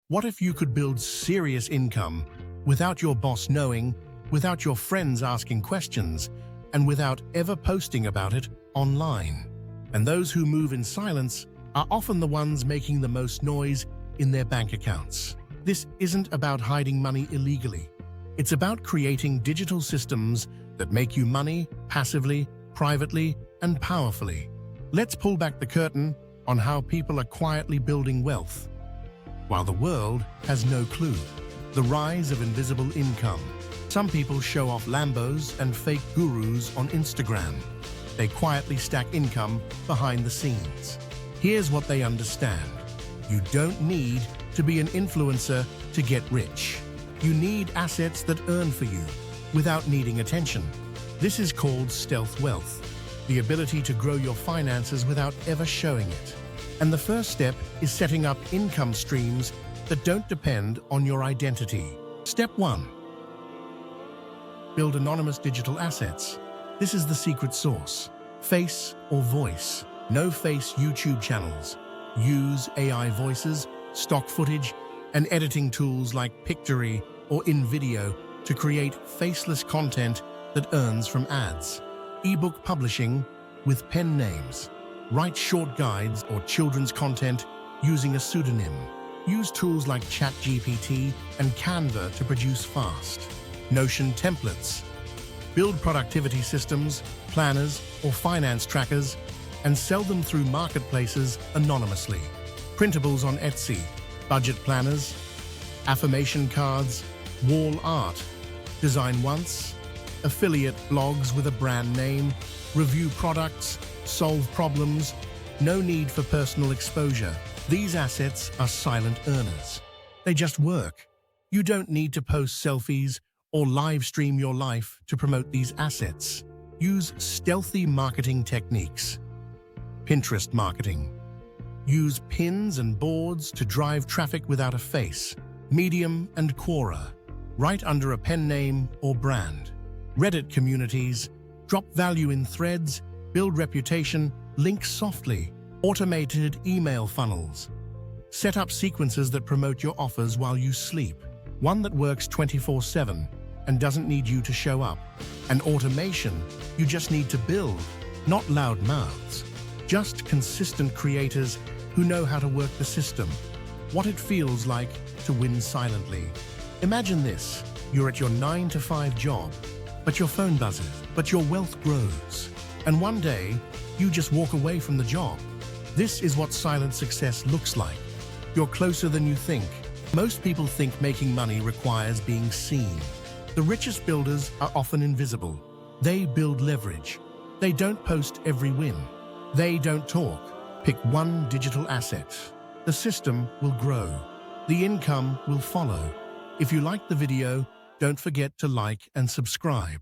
What if you could build serious income without your boss knowing, without your friends asking questions, and without ever posting about it online? And those who move in silence are often the ones making the most noise in their bank accounts. This isn't about hiding money illegally. It's about creating digital systems that make you money passively, privately, and powerfully. Let's pull back the curtain on how people are quietly building wealth, while the world has no clue. The rise of invisible income. Some people show off Lambos and fake gurus on Instagram. They quietly stack income behind the scenes. Here's what they understand. You don't need to be an influencer to get rich. You need assets that earn for you without needing attention. This is called stealth wealth, the ability to grow your finances without ever showing it. And the first step is setting up income streams that don't depend on your identity. Step 1. Build anonymous digital assets. This is the secret sauce. Face or voice. No face YouTube channels. Use AI voices, stock footage, and editing tools like Pictory or InVideo to create faceless content that earns from ads. Ebook publishing with pen names. Write short guides or children's content using a pseudonym. Use tools like ChatGPT and Canva to produce fast. Notion templates. Build productivity systems, planners, or finance trackers, and sell them through marketplaces anonymously. Printables on Etsy, budget planners, affirmation cards, wall art. Design once, affiliate blogs with a brand name, review products, solve problems. No need for personal exposure. These assets are silent earners. They just work. You don't need to post selfies or live stream your life to promote these assets. Use stealthy marketing techniques. Pinterest marketing. Use pins and boards to drive traffic without a face. Medium and Quora. Write under a pen name or brand. Reddit communities. Drop value in threads. Build reputation. Link softly. Automated email funnels. Set up sequences that promote your offers while you sleep. One that works 24/7 and doesn't need you to show up. An automation you just need to build, not loud mouths. Just consistent creators who know how to work the system. What it feels like to win silently. Imagine this. You're at your 9-to-5 job, but your phone buzzes, but your wealth grows. And one day, you just walk away from the job. This is what silent success looks like. You're closer than you think. Most people think making money requires being seen. The richest builders are often invisible. They build leverage. They don't post every win. They don't talk. Pick one digital asset. The system will grow. The income will follow. If you liked the video, don't forget to like and subscribe.